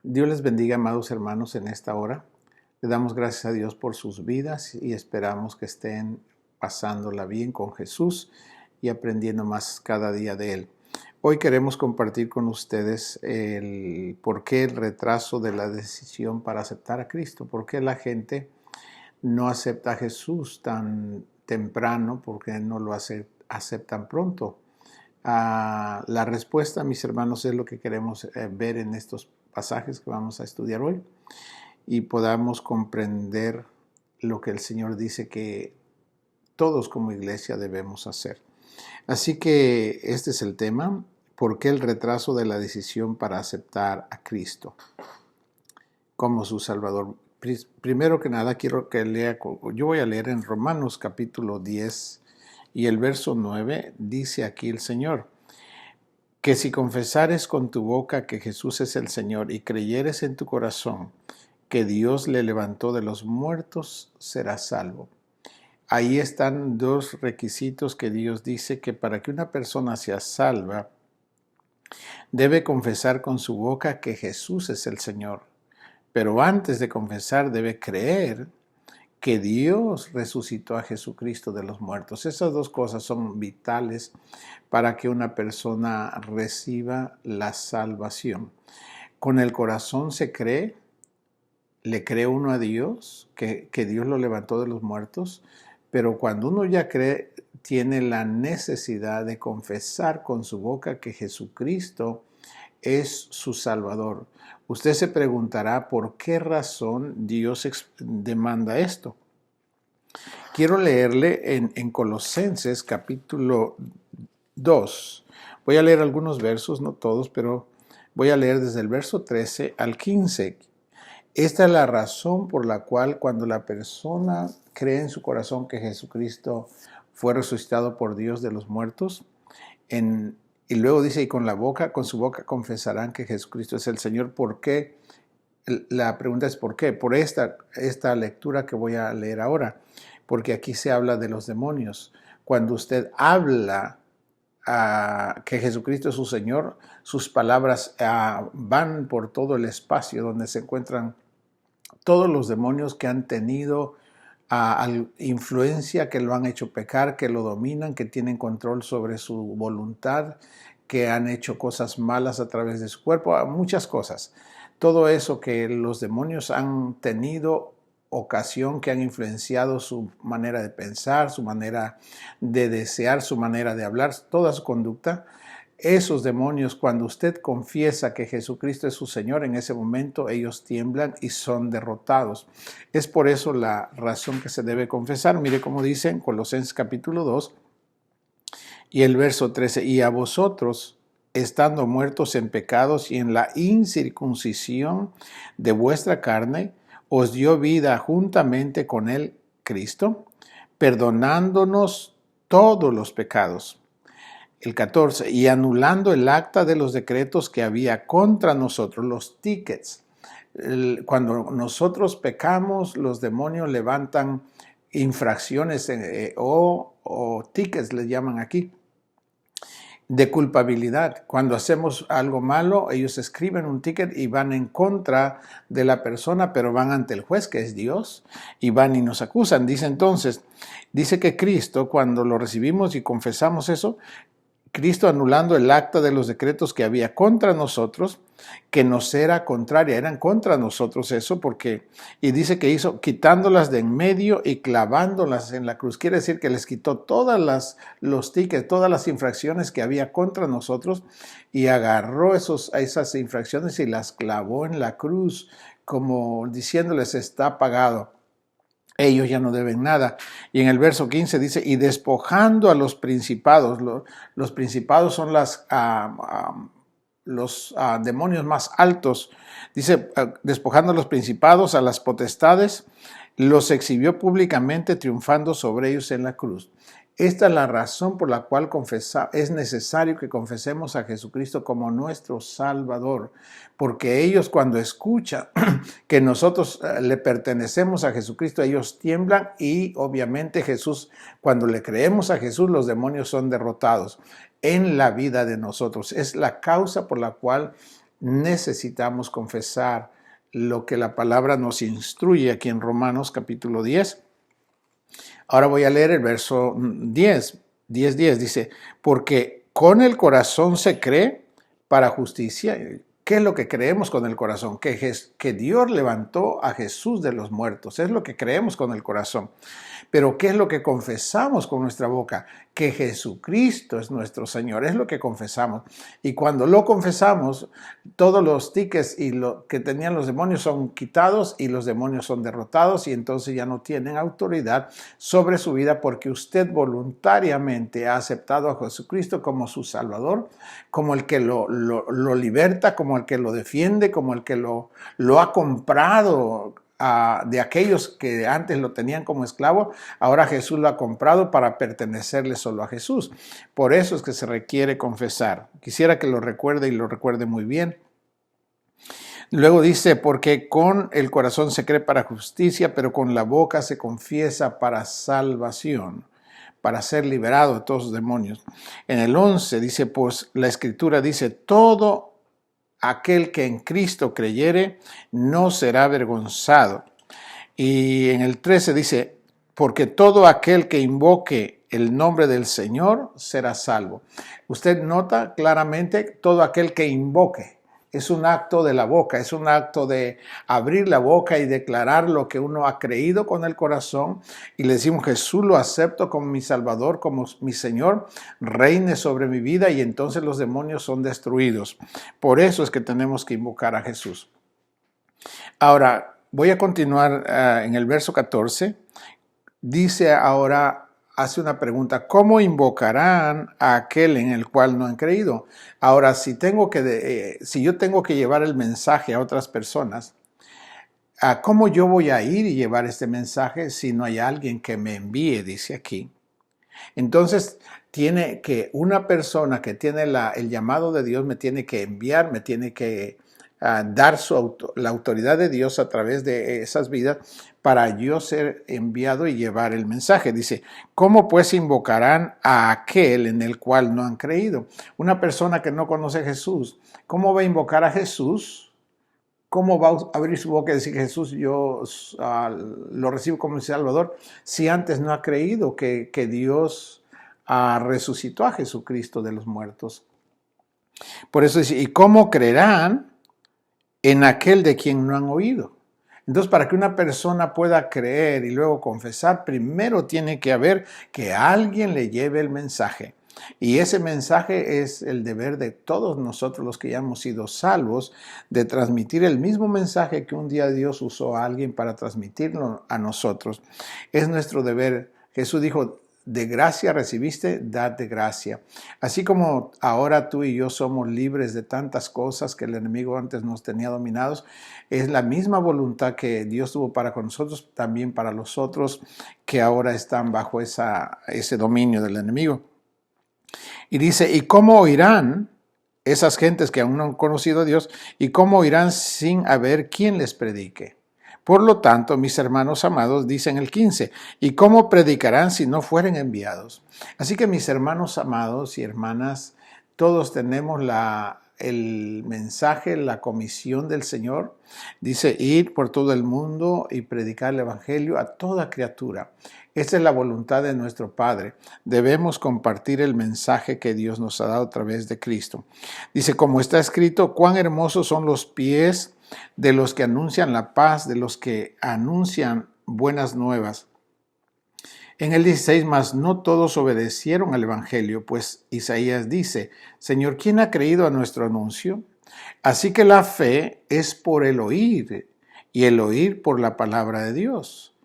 Dios les bendiga, amados hermanos, en esta hora. Le damos gracias a Dios por sus vidas y esperamos que estén pasándola bien con Jesús y aprendiendo más cada día de Él. Hoy queremos compartir con ustedes el por qué el retraso de la decisión para aceptar a Cristo, por qué la gente no acepta a Jesús tan temprano, por qué no lo aceptan pronto. La respuesta, mis hermanos, es lo que queremos ver en estos pasajes que vamos a estudiar hoy y podamos comprender lo que el Señor dice que todos como iglesia debemos hacer. Así que este es el tema: ¿por qué el retraso de la decisión para aceptar a Cristo como su Salvador? Primero que nada quiero que lea, yo voy a leer en Romanos capítulo 10 y el verso 9, dice aquí el Señor: que si confesares con tu boca que Jesús es el Señor y creyeres en tu corazón que Dios le levantó de los muertos, serás salvo. Ahí están dos requisitos que Dios dice que para que una persona sea salva, debe confesar con su boca que Jesús es el Señor. Pero antes de confesar, debe creer que Dios resucitó a Jesucristo de los muertos. Esas dos cosas son vitales para que una persona reciba la salvación. Con el corazón se cree, le cree uno a Dios, que Dios lo levantó de los muertos, pero cuando uno ya cree, tiene la necesidad de confesar con su boca que Jesucristo es su Salvador. Usted se preguntará por qué razón Dios demanda esto. Quiero leerle en Colosenses capítulo 2. Voy a leer algunos versos, no todos, pero voy a leer desde el verso 13 al 15. Esta es la razón por la cual cuando la persona cree en su corazón que Jesucristo fue resucitado por Dios de los muertos, y luego dice, y con su boca confesarán que Jesucristo es el Señor. ¿Por qué? La pregunta es ¿por qué? Por esta lectura que voy a leer ahora, porque aquí se habla de los demonios. Cuando usted habla que Jesucristo es su Señor, sus palabras van por todo el espacio donde se encuentran todos los demonios que han tenido influencia, que lo han hecho pecar, que lo dominan, que tienen control sobre su voluntad, que han hecho cosas malas a través de su cuerpo, muchas cosas. Todo eso que los demonios han tenido ocasión, que han influenciado su manera de pensar, su manera de desear, su manera de hablar, toda su conducta. Esos demonios, cuando usted confiesa que Jesucristo es su Señor, en ese momento ellos tiemblan y son derrotados. Es por eso la razón que se debe confesar. Mire cómo dice en Colosenses capítulo 2 y el verso 13, y a vosotros, estando muertos en pecados y en la incircuncisión de vuestra carne, os dio vida juntamente con el Cristo, perdonándonos todos los pecados. El 14, y anulando el acta de los decretos que había contra nosotros, los tickets. Cuando nosotros pecamos, los demonios levantan infracciones o tickets, les llaman aquí, de culpabilidad. Cuando hacemos algo malo, ellos escriben un ticket y van en contra de la persona, pero van ante el juez, que es Dios, y van y nos acusan. Dice que Cristo, cuando lo recibimos y confesamos eso, Cristo anulando el acta de los decretos que había contra nosotros, que nos era contraria, eran contra nosotros eso, y dice que hizo quitándolas de en medio y clavándolas en la cruz. Quiere decir que les quitó los tickets, todas las infracciones que había contra nosotros y agarró esas infracciones y las clavó en la cruz, como diciéndoles está pagado. Ellos ya no deben nada. Y en el verso 15 dice, y despojando a los principados, los principados son los demonios más altos, dice, despojando a los principados, a las potestades, los exhibió públicamente triunfando sobre ellos en la cruz. Esta es la razón por la cual es necesario que confesemos a Jesucristo como nuestro Salvador, porque ellos cuando escuchan que nosotros le pertenecemos a Jesucristo, ellos tiemblan y obviamente cuando le creemos a Jesús, los demonios son derrotados en la vida de nosotros. Es la causa por la cual necesitamos confesar lo que la palabra nos instruye aquí en Romanos capítulo 10. Ahora voy a leer el verso 10. 10 dice, porque con el corazón se cree para justicia. ¿Qué es lo que creemos con el corazón? Que Dios levantó a Jesús de los muertos. Es lo que creemos con el corazón. Pero ¿qué es lo que confesamos con nuestra boca? Que Jesucristo es nuestro Señor. Es lo que confesamos. Y cuando lo confesamos, todos los tickets y lo que tenían los demonios son quitados y los demonios son derrotados y entonces ya no tienen autoridad sobre su vida porque usted voluntariamente ha aceptado a Jesucristo como su Salvador, como el que lo liberta, como el que lo defiende, como el que lo ha comprado de aquellos que antes lo tenían como esclavo. Ahora Jesús lo ha comprado para pertenecerle solo a Jesús. Por eso es que se requiere confesar. Quisiera que lo recuerde y lo recuerde muy bien. Luego dice, porque con el corazón se cree para justicia, pero con la boca se confiesa para salvación, para ser liberado de todos los demonios. En el 11 dice, pues la Escritura dice, todo aquel que en Cristo creyere no será avergonzado. Y en el 13 dice, porque todo aquel que invoque el nombre del Señor será salvo. Usted nota claramente todo aquel que invoque. Es un acto de la boca, es un acto de abrir la boca y declarar lo que uno ha creído con el corazón y le decimos, Jesús lo acepto como mi Salvador, como mi Señor, reine sobre mi vida y entonces los demonios son destruidos. Por eso es que tenemos que invocar a Jesús. Ahora, voy a continuar en el verso 14. Dice ahora, hace una pregunta, ¿cómo invocarán a aquel en el cual no han creído? Ahora, si yo tengo que llevar el mensaje a otras personas, ¿cómo yo voy a ir y llevar este mensaje si no hay alguien que me envíe? Dice aquí. Entonces, tiene que una persona que tiene el llamado de Dios me tiene que enviar, me tiene que dar la autoridad de Dios a través de esas vidas para yo ser enviado y llevar el mensaje. Dice, ¿cómo pues invocarán a aquel en el cual no han creído? Una persona que no conoce a Jesús, ¿cómo va a invocar a Jesús? ¿Cómo va a abrir su boca y decir, Jesús, yo lo recibo como mi Salvador, si antes no ha creído que Dios resucitó a Jesucristo de los muertos? Por eso dice, ¿y cómo creerán en aquel de quien no han oído? Entonces, para que una persona pueda creer y luego confesar, primero tiene que haber que alguien le lleve el mensaje. Y ese mensaje es el deber de todos nosotros los que ya hemos sido salvos, de transmitir el mismo mensaje que un día Dios usó a alguien para transmitirlo a nosotros. Es nuestro deber. Jesús dijo, de gracia recibiste, dad de gracia. Así como ahora tú y yo somos libres de tantas cosas que el enemigo antes nos tenía dominados, es la misma voluntad que Dios tuvo para con nosotros, también para los otros que ahora están bajo ese dominio del enemigo. Y dice, ¿y cómo oirán esas gentes que aún no han conocido a Dios? ¿Y cómo oirán sin haber quien les predique? Por lo tanto, mis hermanos amados, dicen el 15, ¿y cómo predicarán si no fueren enviados? Así que mis hermanos amados y hermanas, todos tenemos el mensaje, la comisión del Señor. Dice, ir por todo el mundo y predicar el evangelio a toda criatura. Esta es la voluntad de nuestro Padre. Debemos compartir el mensaje que Dios nos ha dado a través de Cristo. Dice, como está escrito, cuán hermosos son los pies de los que anuncian la paz, de los que anuncian buenas nuevas. En el 16, mas no todos obedecieron al evangelio, pues Isaías dice, Señor, ¿quién ha creído a nuestro anuncio? Así que la fe es por el oír, y el oír por la palabra de Dios.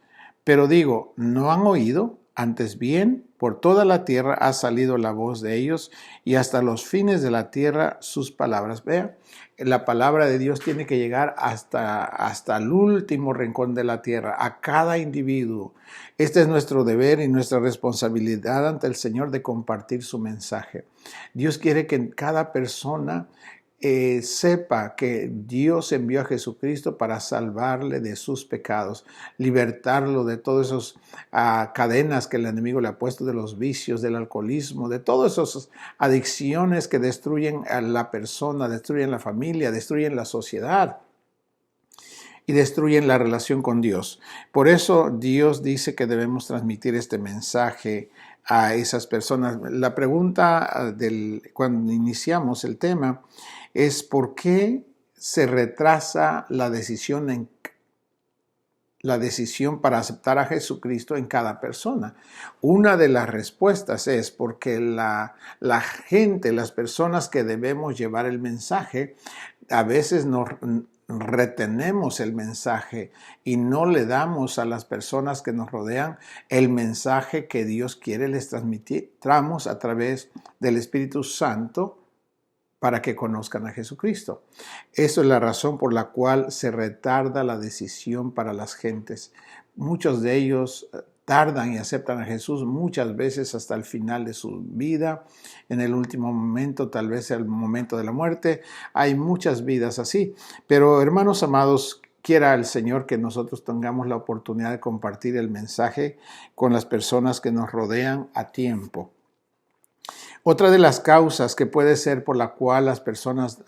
Pero digo, ¿no han oído? Antes bien, por toda la tierra ha salido la voz de ellos, y hasta los fines de la tierra sus palabras. Vea, la palabra de Dios tiene que llegar hasta el último rincón de la tierra, a cada individuo. Este es nuestro deber y nuestra responsabilidad ante el Señor de compartir su mensaje. Dios quiere que cada persona sepa que Dios envió a Jesucristo para salvarle de sus pecados, libertarlo de todas esas cadenas que el enemigo le ha puesto, de los vicios, del alcoholismo, de todas esas adicciones que destruyen a la persona, destruyen la familia, destruyen la sociedad y destruyen la relación con Dios. Por eso Dios dice que debemos transmitir este mensaje a esas personas. La pregunta cuando iniciamos el tema es ¿por qué se retrasa la decisión para aceptar a Jesucristo en cada persona? Una de las respuestas es porque la gente, las personas que debemos llevar el mensaje, a veces nos retenemos el mensaje y no le damos a las personas que nos rodean el mensaje que Dios quiere les transmitamos a través del Espíritu Santo para que conozcan a Jesucristo. Eso es la razón por la cual se retarda la decisión para las gentes. Muchos de ellos tardan y aceptan a Jesús muchas veces hasta el final de su vida, en el último momento, tal vez el momento de la muerte. Hay muchas vidas así. Pero hermanos amados, quiera el Señor que nosotros tengamos la oportunidad de compartir el mensaje con las personas que nos rodean a tiempo. Otra de las causas que puede ser por la cual las personas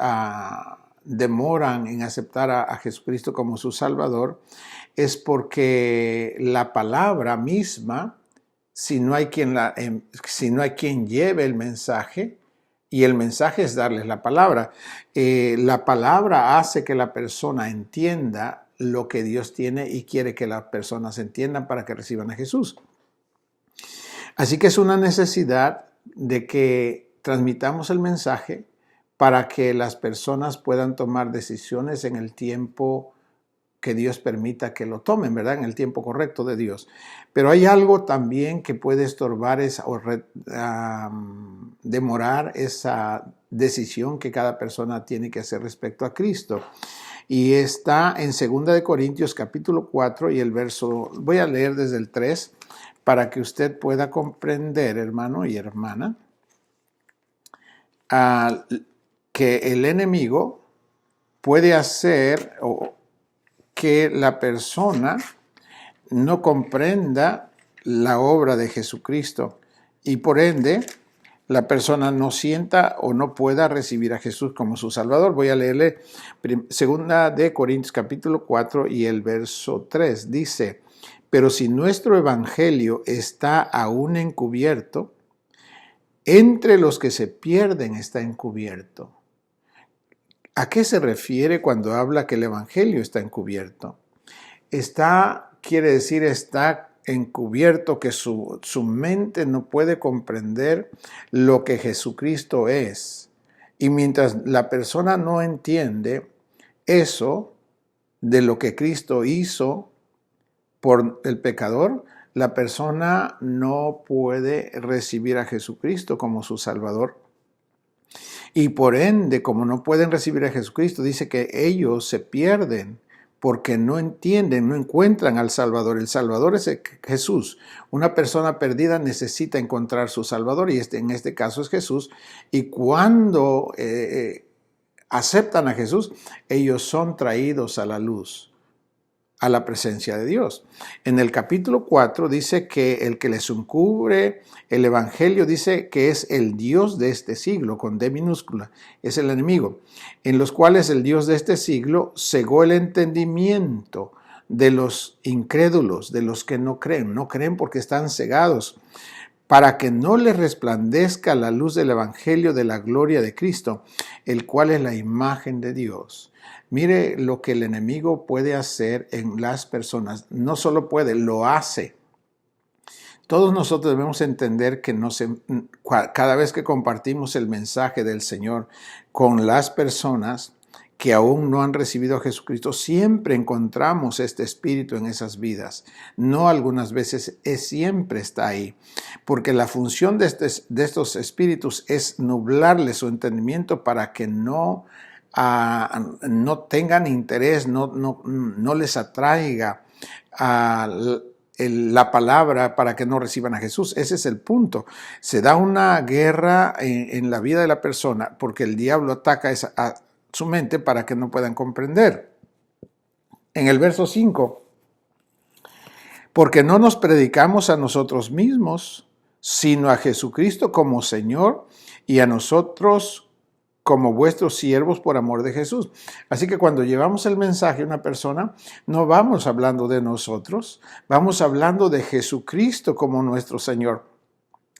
demoran en aceptar a Jesucristo como su Salvador es porque la palabra misma, si no hay quien lleve el mensaje, y el mensaje es darles la palabra hace que la persona entienda lo que Dios tiene y quiere que las personas entiendan para que reciban a Jesús. Así que es una necesidad de que transmitamos el mensaje para que las personas puedan tomar decisiones en el tiempo que Dios permita que lo tomen, ¿verdad? En el tiempo correcto de Dios. Pero hay algo también que puede estorbar demorar esa decisión que cada persona tiene que hacer respecto a Cristo. Y está en 2 Corintios capítulo 4 y el verso, voy a leer desde el 3 para que usted pueda comprender, hermano y hermana, que el enemigo puede hacer que la persona no comprenda la obra de Jesucristo y por ende la persona no sienta o no pueda recibir a Jesús como su Salvador. Voy a leerle 2 Corintios capítulo 4 y el verso 3. Dice: pero si nuestro evangelio está aún encubierto, entre los que se pierden está encubierto. ¿A qué se refiere cuando habla que el evangelio está encubierto? Quiere decir, está encubierto, que su mente no puede comprender lo que Jesucristo es. Y mientras la persona no entiende eso de lo que Cristo hizo por el pecador, la persona no puede recibir a Jesucristo como su Salvador. Y por ende, como no pueden recibir a Jesucristo, dice que ellos se pierden porque no entienden, no encuentran al Salvador. El Salvador es Jesús. Una persona perdida necesita encontrar su Salvador y en este caso es Jesús. Y cuando aceptan a Jesús, ellos son traídos a la luz, a la presencia de Dios. En el capítulo 4 dice que el que les encubre el evangelio dice que es el Dios de este siglo, con D minúscula, es el enemigo, en los cuales el Dios de este siglo cegó el entendimiento de los incrédulos, de los que no creen porque están cegados, para que no les resplandezca la luz del evangelio de la gloria de Cristo, el cual es la imagen de Dios. Mire lo que el enemigo puede hacer en las personas. No solo puede, lo hace. Todos nosotros debemos entender que cada vez que compartimos el mensaje del Señor con las personas que aún no han recibido a Jesucristo, siempre encontramos este espíritu en esas vidas. No algunas veces, siempre está ahí. Porque la función de estos espíritus es nublarles su entendimiento para que no tengan interés, no les atraiga la palabra para que no reciban a Jesús. Ese es el punto. Se da una guerra en la vida de la persona porque el diablo ataca a su mente para que no puedan comprender. En el verso 5, porque no nos predicamos a nosotros mismos, sino a Jesucristo como Señor y a nosotros como vuestros siervos por amor de Jesús. Así que cuando llevamos el mensaje a una persona, no vamos hablando de nosotros, vamos hablando de Jesucristo como nuestro Señor.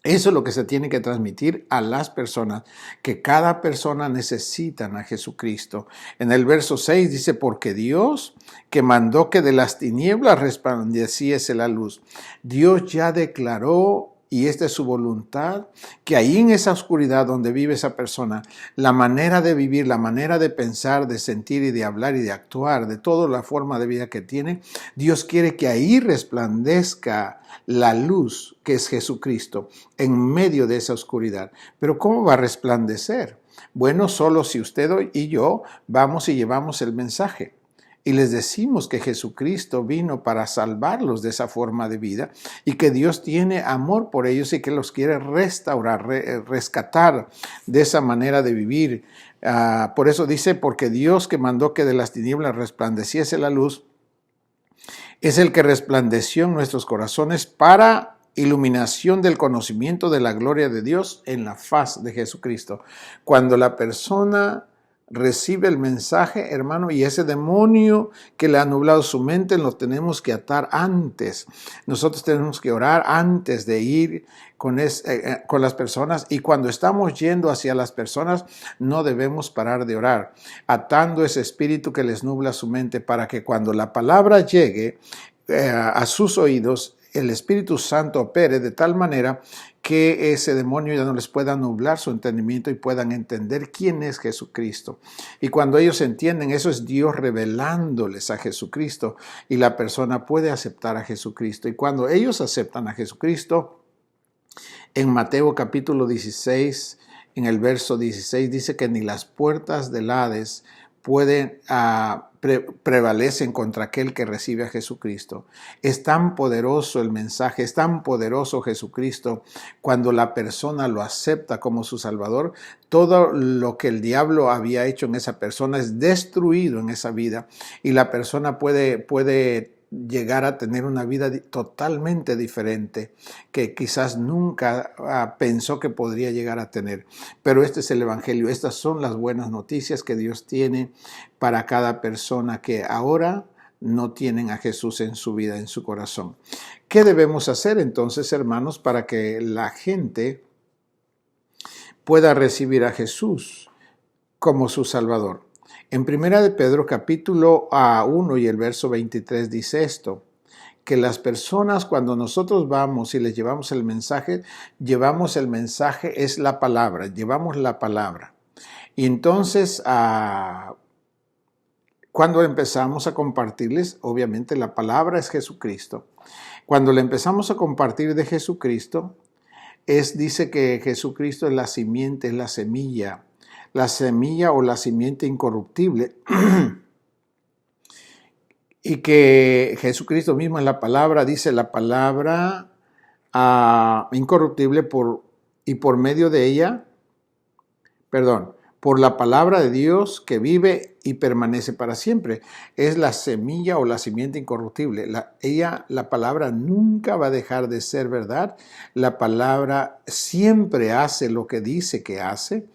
Eso es lo que se tiene que transmitir a las personas, que cada persona necesita a Jesucristo. En el verso 6 dice, porque Dios que mandó que de las tinieblas resplandeciese la luz. Dios ya declaró, y esta es su voluntad, que ahí en esa oscuridad donde vive esa persona, la manera de vivir, la manera de pensar, de sentir y de hablar y de actuar, de toda la forma de vida que tiene, Dios quiere que ahí resplandezca la luz que es Jesucristo en medio de esa oscuridad. Pero ¿cómo va a resplandecer? Bueno, solo si usted y yo vamos y llevamos el mensaje y les decimos que Jesucristo vino para salvarlos de esa forma de vida y que Dios tiene amor por ellos y que los quiere restaurar, rescatar de esa manera de vivir. Por eso dice, porque Dios que mandó que de las tinieblas resplandeciese la luz, es el que resplandeció en nuestros corazones para iluminación del conocimiento de la gloria de Dios en la faz de Jesucristo. Cuando la persona recibe el mensaje, hermano, y ese demonio que le ha nublado su mente, lo tenemos que atar antes. Nosotros tenemos que orar antes de ir con las personas, y cuando estamos yendo hacia las personas, no debemos parar de orar, atando ese espíritu que les nubla su mente para que cuando la palabra llegue a sus oídos, el Espíritu Santo opere de tal manera que ese demonio ya no les pueda nublar su entendimiento y puedan entender quién es Jesucristo. Y cuando ellos entienden, eso es Dios revelándoles a Jesucristo y la persona puede aceptar a Jesucristo. Y cuando ellos aceptan a Jesucristo, en Mateo capítulo 16, en el verso 16, dice que ni las puertas del Hades prevalecen contra aquel que recibe a Jesucristo. Es tan poderoso el mensaje, es tan poderoso Jesucristo cuando la persona lo acepta como su Salvador. Todo lo que el diablo había hecho en esa persona es destruido en esa vida y la persona puede llegar a tener una vida totalmente diferente que quizás nunca pensó que podría llegar a tener. Pero este es el Evangelio, estas son las buenas noticias que Dios tiene para cada persona que ahora no tienen a Jesús en su vida, en su corazón. ¿Qué debemos hacer entonces, hermanos, para que la gente pueda recibir a Jesús como su Salvador? En 1 de Pedro capítulo 1 y el verso 23 dice esto, que las personas cuando nosotros vamos y les llevamos el mensaje es la palabra, llevamos la palabra. Y entonces cuando empezamos a compartirles, obviamente la palabra es Jesucristo. Cuando le empezamos a compartir de Jesucristo, dice que Jesucristo es la simiente, es la semilla o la simiente incorruptible y que Jesucristo mismo es la palabra, dice la palabra incorruptible y por medio de ella, por la palabra de Dios que vive y permanece para siempre. Es la semilla o la simiente incorruptible. La palabra nunca va a dejar de ser verdad. La palabra siempre hace lo que dice que hace.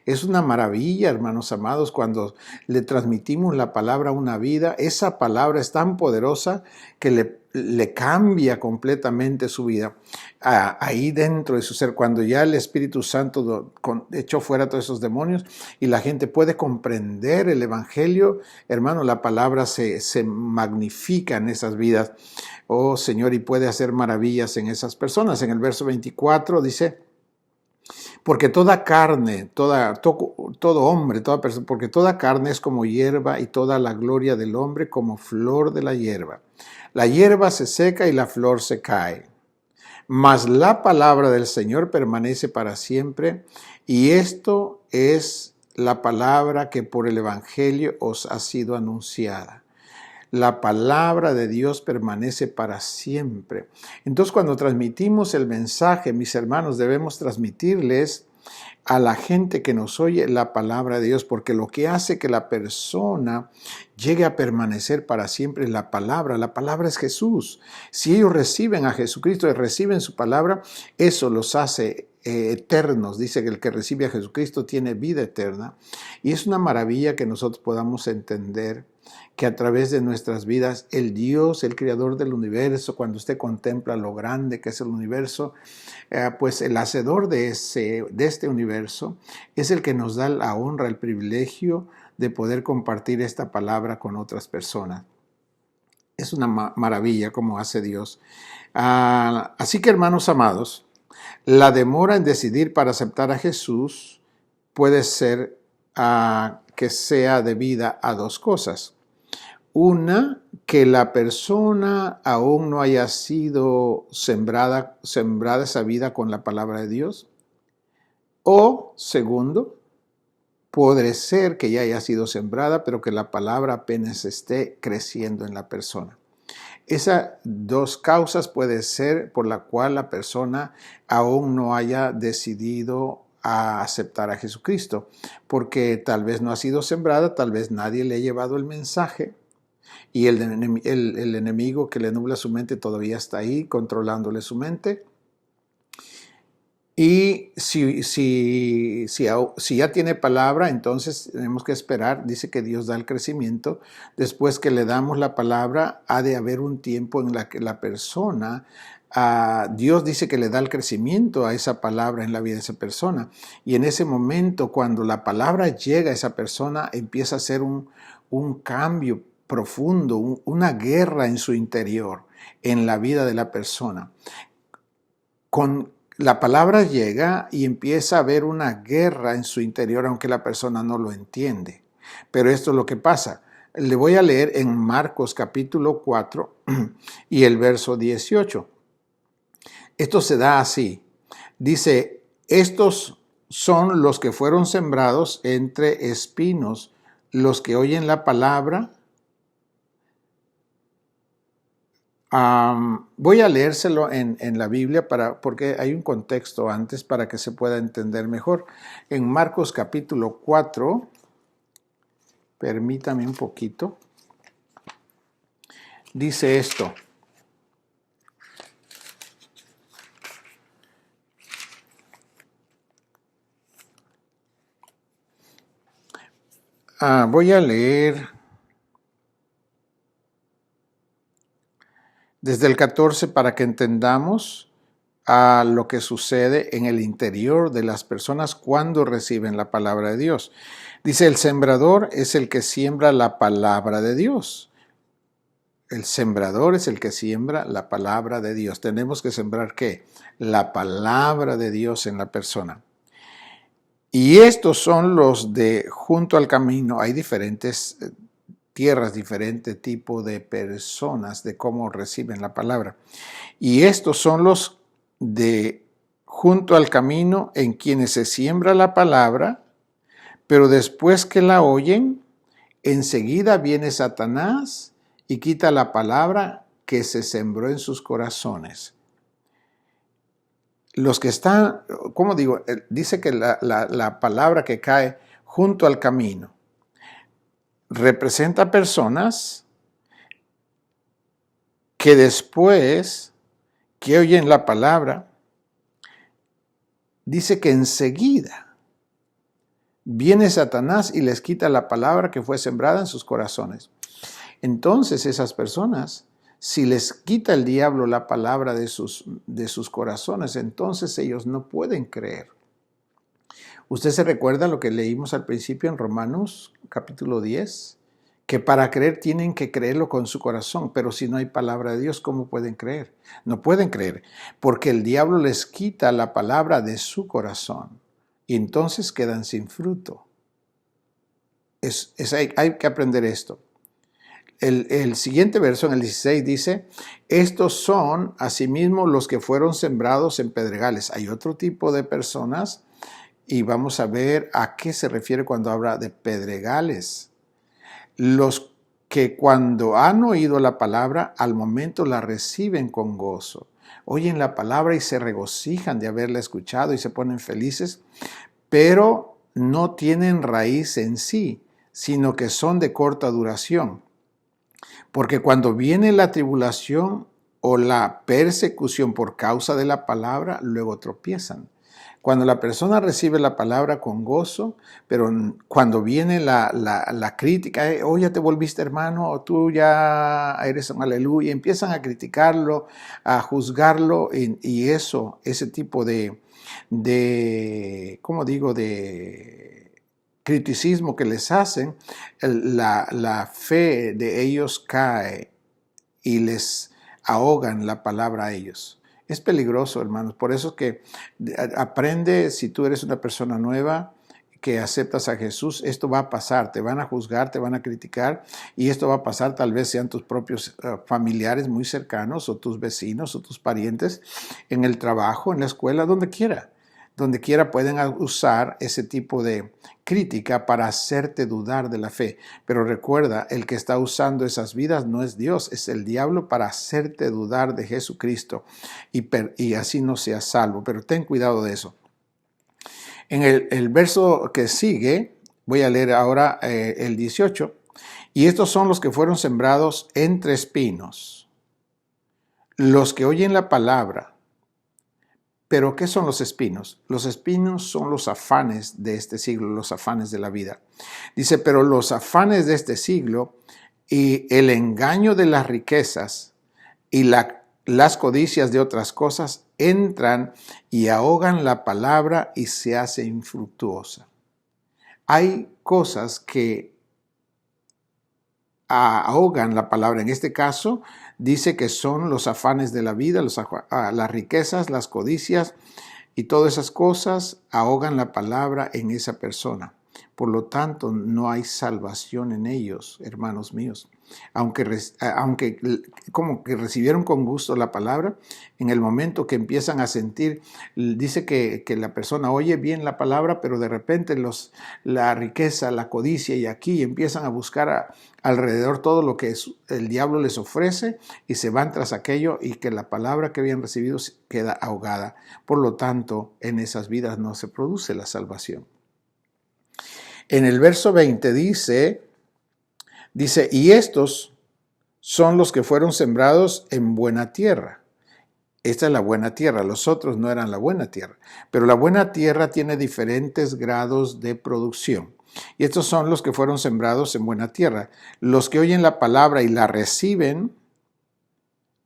Es una maravilla, hermanos amados, cuando le transmitimos la palabra a una vida. Esa palabra es tan poderosa que le cambia completamente su vida. Ahí dentro de su ser, cuando ya el Espíritu Santo echó fuera todos esos demonios y la gente puede comprender el Evangelio, hermano, la palabra se magnifica en esas vidas. Oh Señor, y puede hacer maravillas en esas personas. En el verso 24 dice, porque toda carne, todo hombre, toda persona, porque toda carne es como hierba y toda la gloria del hombre como flor de la hierba. La hierba se seca y la flor se cae. Mas la palabra del Señor permanece para siempre, y esto es la palabra que por el Evangelio os ha sido anunciada. La palabra de Dios permanece para siempre. Entonces, cuando transmitimos el mensaje, mis hermanos, debemos transmitirles a la gente que nos oye la palabra de Dios, porque lo que hace que la persona llegue a permanecer para siempre es la palabra. La palabra es Jesús. Si ellos reciben a Jesucristo y reciben su palabra, eso los hace eternos. Dice que el que recibe a Jesucristo tiene vida eterna. Y es una maravilla que nosotros podamos entender que a través de nuestras vidas, el Dios, el creador del universo, cuando usted contempla lo grande que es el universo, pues el hacedor de este universo es el que nos da la honra, el privilegio de poder compartir esta palabra con otras personas. Es una maravilla como hace Dios. Así que, hermanos amados, la demora en decidir para aceptar a Jesús puede ser que sea debida a dos cosas. Una, que la persona aún no haya sido sembrada esa vida con la palabra de Dios. O, segundo, puede ser que ya haya sido sembrada, pero que la palabra apenas esté creciendo en la persona. Esas dos causas puede ser por la cual la persona aún no haya decidido a aceptar a Jesucristo, porque tal vez no ha sido sembrada, tal vez nadie le ha llevado el mensaje, y el enemigo que le nubla su mente todavía está ahí, controlándole su mente. Y si ya tiene palabra, entonces tenemos que esperar. Dice que Dios da el crecimiento. Después que le damos la palabra, ha de haber un tiempo en la que la persona, Dios dice que le da el crecimiento a esa palabra en la vida de esa persona. Y en ese momento, cuando la palabra llega a esa persona, empieza a ser un cambio profundo, una guerra en su interior, en la vida de la persona. La palabra llega y empieza a haber una guerra en su interior, aunque la persona no lo entiende. Pero esto es lo que pasa. Le voy a leer en Marcos capítulo 4 y el verso 18. Esto se da así. Dice, estos son los que fueron sembrados entre espinos, los que oyen la palabra. Voy a leérselo en la Biblia porque hay un contexto antes para que se pueda entender mejor. En Marcos capítulo 4, permítame un poquito, dice esto. Voy a leer desde el 14 para que entendamos lo que sucede en el interior de las personas cuando reciben la palabra de Dios. Dice, el sembrador es el que siembra la palabra de Dios. El sembrador es el que siembra la palabra de Dios. Tenemos que sembrar ¿qué? La palabra de Dios en la persona. Y estos son los de junto al camino. Hay diferentes tierras, diferente tipo de personas, de cómo reciben la palabra. Y estos son los de junto al camino en quienes se siembra la palabra, pero después que la oyen, enseguida viene Satanás y quita la palabra que se sembró en sus corazones. Los que están, ¿cómo digo? Dice que la palabra que cae junto al camino representa personas que después que oyen la palabra, dice que enseguida viene Satanás y les quita la palabra que fue sembrada en sus corazones. Entonces esas personas, si les quita el diablo la palabra de sus corazones, entonces ellos no pueden creer. ¿Usted se recuerda lo que leímos al principio en Romanos capítulo 10? Que para creer tienen que creerlo con su corazón, pero si no hay palabra de Dios, ¿cómo pueden creer? No pueden creer, porque el diablo les quita la palabra de su corazón y entonces quedan sin fruto. Hay que aprender esto. El siguiente verso, en el 16, dice, estos son asimismo los que fueron sembrados en pedregales. Hay otro tipo de personas y vamos a ver a qué se refiere cuando habla de pedregales. Los que cuando han oído la palabra, al momento la reciben con gozo. Oyen la palabra y se regocijan de haberla escuchado y se ponen felices, pero no tienen raíz en sí, sino que son de corta duración. Porque cuando viene la tribulación o la persecución por causa de la palabra, luego tropiezan. Cuando la persona recibe la palabra con gozo, pero cuando viene la crítica, oh, ya te volviste hermano, o tú ya eres un aleluya, empiezan a criticarlo, a juzgarlo, y ese tipo ¿cómo digo?, de criticismo que les hacen, la fe de ellos cae y les ahogan la palabra a ellos. Es peligroso, hermanos. Por eso que aprende, si tú eres una persona nueva que aceptas a Jesús, esto va a pasar. Te van a juzgar, te van a criticar, y esto va a pasar. Tal vez sean tus propios familiares muy cercanos, o tus vecinos, o tus parientes, en el trabajo, en la escuela, donde quiera. Donde quiera pueden usar ese tipo de crítica para hacerte dudar de la fe. Pero recuerda, el que está usando esas vidas no es Dios, es el diablo para hacerte dudar de Jesucristo y así no seas salvo. Pero ten cuidado de eso. En el verso que sigue, voy a leer ahora el 18. Y estos son los que fueron sembrados entre espinos, los que oyen la palabra. Pero, ¿qué son los espinos? Los espinos son los afanes de este siglo, los afanes de la vida. Dice, pero los afanes de este siglo y el engaño de las riquezas y las codicias de otras cosas entran y ahogan la palabra y se hace infructuosa. Hay cosas que ahogan la palabra. En este caso, dice que son los afanes de la vida, las riquezas, las codicias y todas esas cosas ahogan la palabra en esa persona. Por lo tanto, no hay salvación en ellos, hermanos míos. Aunque como que recibieron con gusto la palabra, en el momento que empiezan a sentir, dice que la persona oye bien la palabra, pero de repente la riqueza, la codicia y aquí empiezan a buscar alrededor todo lo que el diablo les ofrece y se van tras aquello, y que la palabra que habían recibido queda ahogada. Por lo tanto, en esas vidas no se produce la salvación. En el verso 20 dice, y estos son los que fueron sembrados en buena tierra. Esta es la buena tierra, los otros no eran la buena tierra. Pero la buena tierra tiene diferentes grados de producción. Y estos son los que fueron sembrados en buena tierra, los que oyen la palabra y la reciben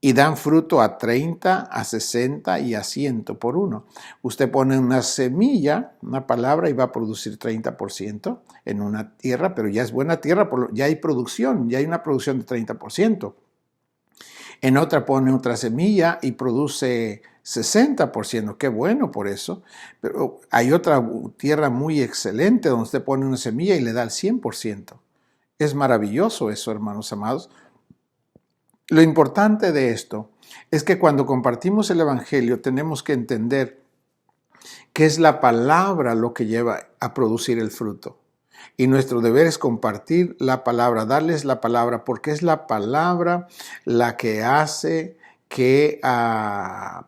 y dan fruto a 30, a 60 y a 100 por uno. Usted pone una semilla, una palabra, y va a producir 30% en una tierra, pero ya es buena tierra, ya hay producción, ya hay una producción de 30%. En otra pone otra semilla y produce 60%, qué bueno por eso. Pero hay otra tierra muy excelente donde usted pone una semilla y le da el 100%. Es maravilloso eso, hermanos amados. Lo importante de esto es que cuando compartimos el Evangelio tenemos que entender que es la palabra lo que lleva a producir el fruto. Y nuestro deber es compartir la palabra, darles la palabra, porque es la palabra la que hace que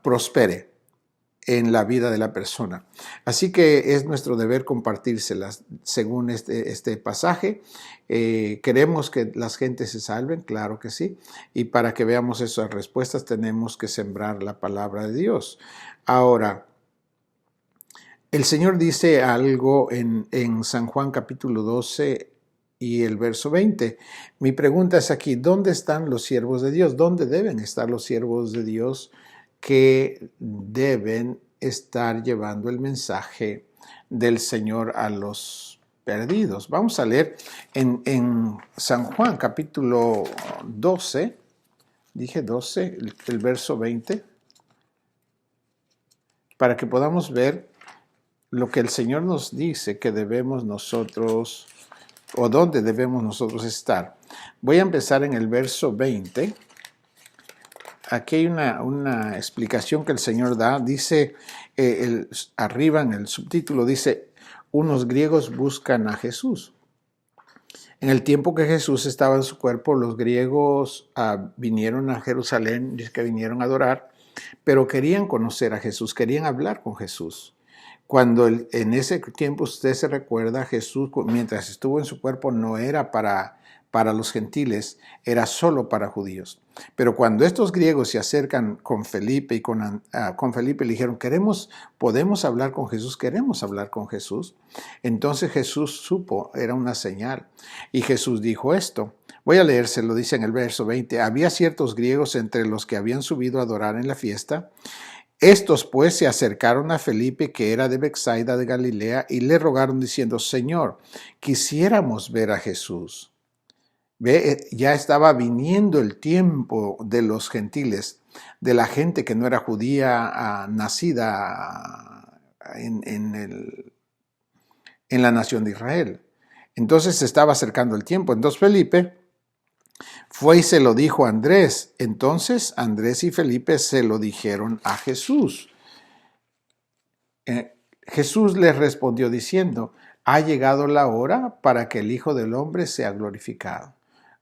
prospere en la vida de la persona. Así que es nuestro deber compartírselas según este pasaje. ¿Queremos que las gentes se salven? Claro que sí. Y para que veamos esas respuestas tenemos que sembrar la palabra de Dios. Ahora, el Señor dice algo en San Juan capítulo 12 y el verso 20. Mi pregunta es aquí, ¿dónde están los siervos de Dios? ¿Dónde deben estar los siervos de Dios que deben estar llevando el mensaje del Señor a los perdidos? Vamos a leer en San Juan capítulo 12, dije 12, el verso 20, para que podamos ver lo que el Señor nos dice que debemos nosotros, o dónde debemos nosotros estar. Voy a empezar en el verso 20. Aquí hay una explicación que el Señor da. Dice, arriba en el subtítulo dice, unos griegos buscan a Jesús. En el tiempo que Jesús estaba en su cuerpo, los griegos vinieron a Jerusalén, dice que vinieron a adorar, pero querían conocer a Jesús, querían hablar con Jesús. Cuando en ese tiempo, usted se recuerda, Jesús, mientras estuvo en su cuerpo, no era para los gentiles, era solo para judíos. Pero cuando estos griegos se acercan con Felipe y con Felipe le dijeron, podemos hablar con Jesús, queremos hablar con Jesús. Entonces Jesús supo, era una señal. Y Jesús dijo esto. Voy a leérselo, dice en el verso 20. Había ciertos griegos entre los que habían subido a adorar en la fiesta. Estos pues se acercaron a Felipe, que era de Betsaida de Galilea, y le rogaron diciendo, Señor, quisiéramos ver a Jesús. Ve, ya estaba viniendo el tiempo de los gentiles, de la gente que no era judía, nacida en la nación de Israel. Entonces se estaba acercando el tiempo. Entonces Felipe fue y se lo dijo a Andrés. Entonces Andrés y Felipe se lo dijeron a Jesús. Jesús les respondió diciendo, ha llegado la hora para que el Hijo del Hombre sea glorificado.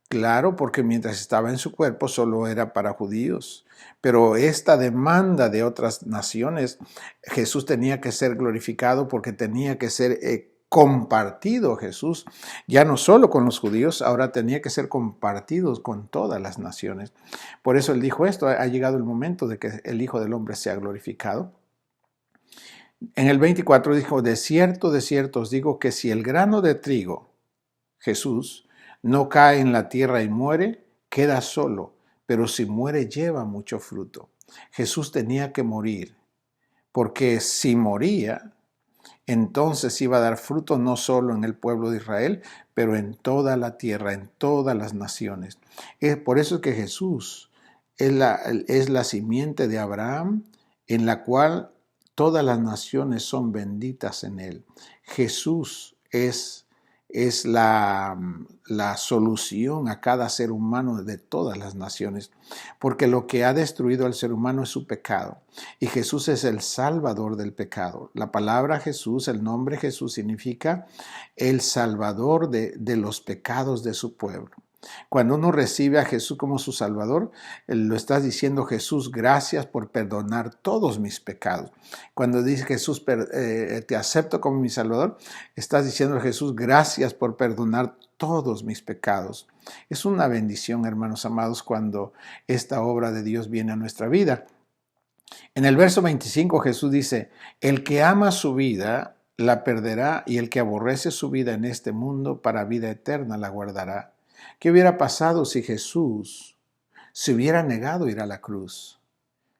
Claro, porque mientras estaba en su cuerpo solo era para judíos, pero esta demanda de otras naciones, Jesús tenía que ser glorificado porque tenía que ser compartido Jesús, ya no solo con los judíos, ahora tenía que ser compartido con todas las naciones. Por eso él dijo esto, ha llegado el momento de que el Hijo del Hombre sea glorificado. En el 24 dijo, de cierto os digo que si el grano de trigo, Jesús, no cae en la tierra y muere, queda solo, pero si muere lleva mucho fruto. Jesús tenía que morir, porque si moría, entonces iba a dar fruto no solo en el pueblo de Israel, pero en toda la tierra, en todas las naciones. Por eso es que Jesús es la simiente de Abraham, en la cual todas las naciones son benditas en él. Jesús es la solución a cada ser humano de todas las naciones, porque lo que ha destruido al ser humano es su pecado, y Jesús es el salvador del pecado. La palabra Jesús, el nombre Jesús significa el salvador de los pecados de su pueblo. Cuando uno recibe a Jesús como su Salvador, lo estás diciendo, Jesús, gracias por perdonar todos mis pecados. Cuando dice Jesús, te acepto como mi Salvador, estás diciendo, Jesús, gracias por perdonar todos mis pecados. Es una bendición, hermanos amados, cuando esta obra de Dios viene a nuestra vida. En el verso 25 Jesús dice, el que ama su vida la perderá, y el que aborrece su vida en este mundo para vida eterna la guardará. ¿Qué hubiera pasado si Jesús se hubiera negado a ir a la cruz?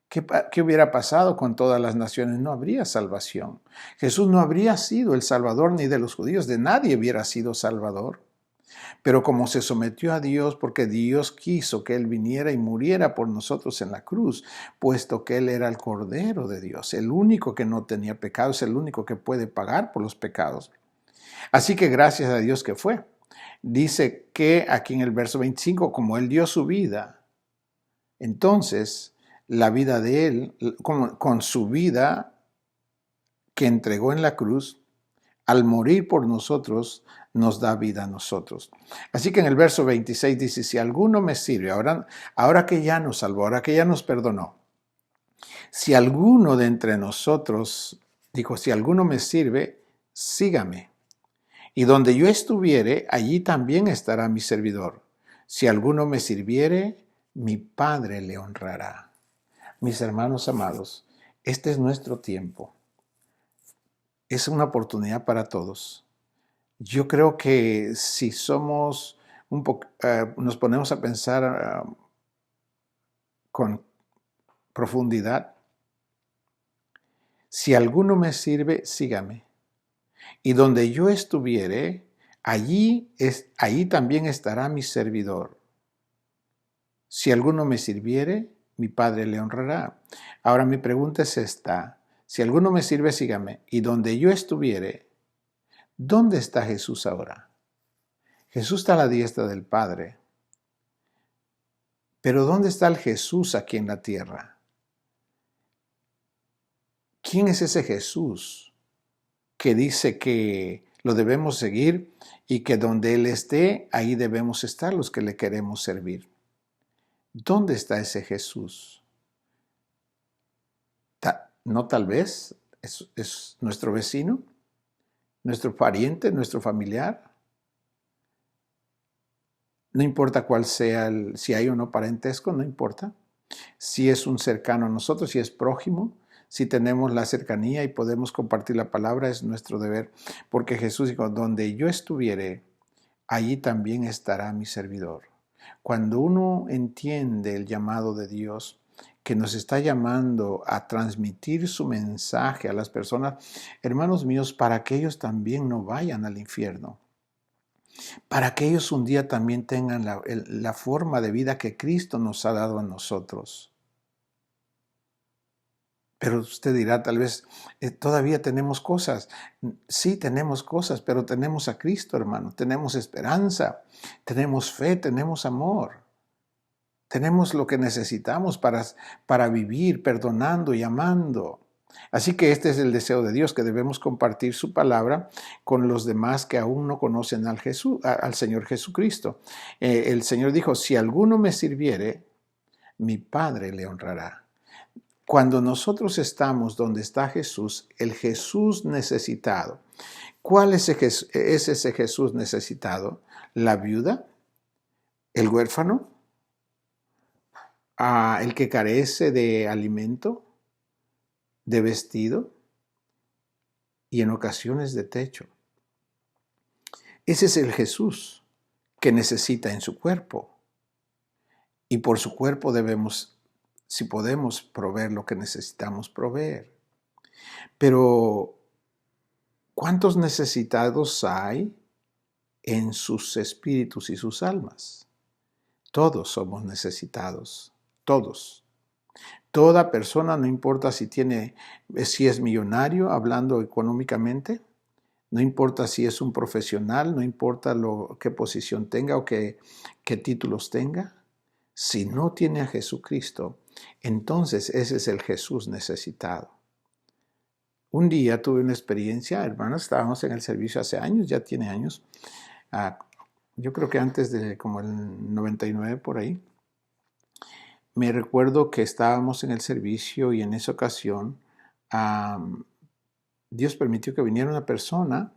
¿Qué hubiera pasado con todas las naciones? No habría salvación. Jesús no habría sido el Salvador ni de los judíos, de nadie hubiera sido Salvador. Pero como se sometió a Dios, porque Dios quiso que Él viniera y muriera por nosotros en la cruz, puesto que Él era el Cordero de Dios, el único que no tenía pecados, el único que puede pagar por los pecados. Así que gracias a Dios que fue. Dice que aquí en el verso 25, como Él dio su vida, entonces la vida de Él, con su vida que entregó en la cruz, al morir por nosotros, nos da vida a nosotros. Así que en el verso 26 dice, si alguno me sirve, ahora que ya nos salvó, ahora que ya nos perdonó, si alguno de entre nosotros, dijo, si alguno me sirve, sígame. Y donde yo estuviere, allí también estará mi servidor. Si alguno me sirviere, mi Padre le honrará. Mis hermanos amados, este es nuestro tiempo. Es una oportunidad para todos. Yo creo que si somos nos ponemos a pensar con profundidad, si alguno me sirve, sígame. Y donde yo estuviere, allí también estará mi servidor. Si alguno me sirviere, mi Padre le honrará. Ahora mi pregunta es esta. Si alguno me sirve, sígame. Y donde yo estuviere, ¿dónde está Jesús ahora? Jesús está a la diestra del Padre. Pero ¿dónde está el Jesús aquí en la tierra? ¿Quién es ese Jesús que dice que lo debemos seguir y que donde Él esté, ahí debemos estar los que le queremos servir. ¿Dónde está ese Jesús? No tal vez, es nuestro vecino, nuestro pariente, nuestro familiar. No importa cuál sea, si hay o no parentesco, no importa. Si es un cercano a nosotros, si es prójimo, si tenemos la cercanía y podemos compartir la palabra, es nuestro deber. Porque Jesús dijo, donde yo estuviere, allí también estará mi servidor. Cuando uno entiende el llamado de Dios, que nos está llamando a transmitir su mensaje a las personas, hermanos míos, para que ellos también no vayan al infierno, para que ellos un día también tengan la forma de vida que Cristo nos ha dado a nosotros. Pero usted dirá, tal vez, todavía tenemos cosas. Sí, tenemos cosas, pero tenemos a Cristo, hermano. Tenemos esperanza, tenemos fe, tenemos amor. Tenemos lo que necesitamos para vivir perdonando y amando. Así que este es el deseo de Dios, que debemos compartir su palabra con los demás que aún no conocen al Señor Jesucristo. El Señor dijo, si alguno me sirviere, mi Padre le honrará. Cuando nosotros estamos donde está Jesús, el Jesús necesitado. ¿Cuál es ese Jesús necesitado? ¿La viuda? ¿El huérfano? ¿El que carece de alimento, de vestido y en ocasiones de techo? Ese es el Jesús que necesita en su cuerpo. Y por su cuerpo debemos, si podemos, proveer lo que necesitamos proveer. Pero, ¿cuántos necesitados hay en sus espíritus y sus almas? Todos somos necesitados, todos. Toda persona, no importa si es millonario, hablando económicamente, no importa si es un profesional, no importa qué posición tenga o qué títulos tenga, si no tiene a Jesucristo, entonces ese es el Jesús necesitado. Un día tuve una experiencia, hermanos, estábamos en el servicio hace años, ya tiene años, yo creo que antes de como el 99 por ahí. Me recuerdo que estábamos en el servicio y en esa ocasión Dios permitió que viniera una persona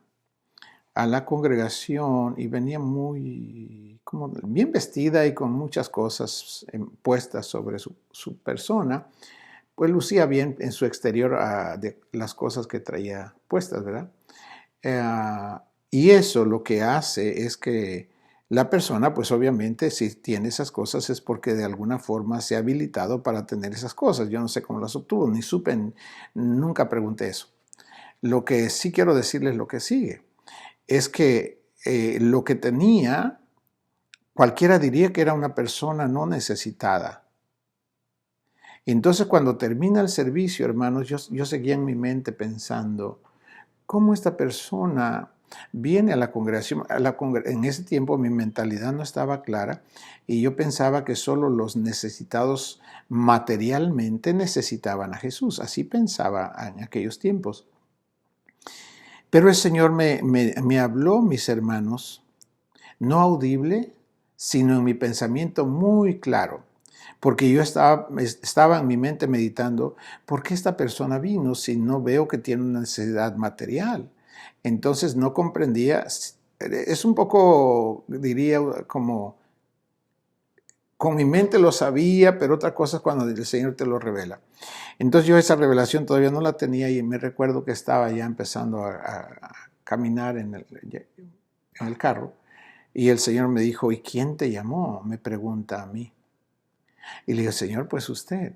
a la congregación y venía muy como bien vestida y con muchas cosas puestas sobre su persona. Pues lucía bien en su exterior de las cosas que traía puestas, ¿verdad? Y eso lo que hace es que la persona, pues obviamente, si tiene esas cosas es porque de alguna forma se ha habilitado para tener esas cosas. Yo no sé cómo las obtuvo, ni supe, nunca pregunté eso. Lo que sí quiero decirles lo que sigue, es que lo que tenía, cualquiera diría que era una persona no necesitada. Entonces cuando termina el servicio, hermanos, yo seguía en mi mente pensando, ¿cómo esta persona viene a la congregación? En ese tiempo mi mentalidad no estaba clara y yo pensaba que solo los necesitados materialmente necesitaban a Jesús. Así pensaba en aquellos tiempos. Pero el Señor me habló, mis hermanos, no audible, sino en mi pensamiento muy claro. Porque yo estaba en mi mente meditando, ¿por qué esta persona vino si no veo que tiene una necesidad material? Entonces no comprendía, es un poco, diría, como, con mi mente lo sabía, pero otra cosa es cuando el Señor te lo revela. Entonces yo esa revelación todavía no la tenía y me recuerdo que estaba ya empezando a caminar en el carro y el Señor me dijo, ¿y quién te llamó? Me pregunta a mí. Y le dije, Señor, pues usted.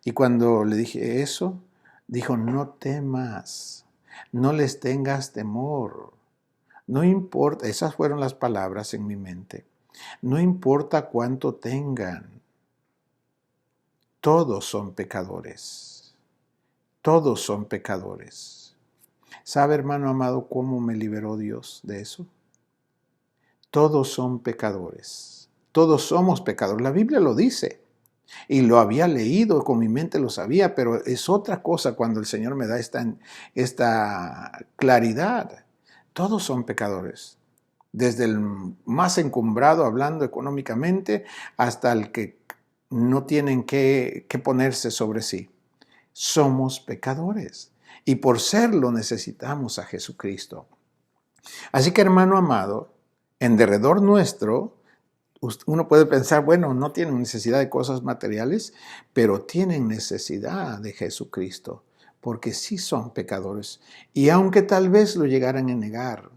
Y cuando le dije eso, dijo, no temas, no les tengas temor. No importa, esas fueron las palabras en mi mente. No importa cuánto tengan, todos son pecadores. Todos son pecadores. ¿Sabe, hermano amado, cómo me liberó Dios de eso? Todos son pecadores. Todos somos pecadores. La Biblia lo dice. Y lo había leído, con mi mente lo sabía, pero es otra cosa cuando el Señor me da esta claridad. Todos son pecadores. Desde el más encumbrado hablando económicamente hasta el que no tienen que ponerse sobre sí. Somos pecadores y por serlo necesitamos a Jesucristo. Así que, hermano amado, en derredor nuestro, uno puede pensar, bueno, no tienen necesidad de cosas materiales, pero tienen necesidad de Jesucristo, porque sí son pecadores. Y aunque tal vez lo llegaran a negar,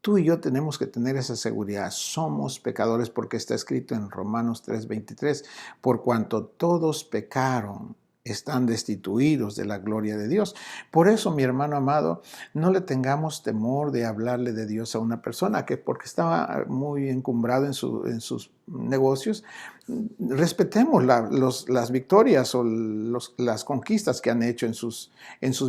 tú y yo tenemos que tener esa seguridad. Somos pecadores porque está escrito en Romanos 3:23, por cuanto todos pecaron, están destituidos de la gloria de Dios. Por eso, mi hermano amado, no le tengamos temor de hablarle de Dios a una persona que porque estaba muy encumbrado en sus negocios. Respetemos las victorias o las conquistas que han hecho en sus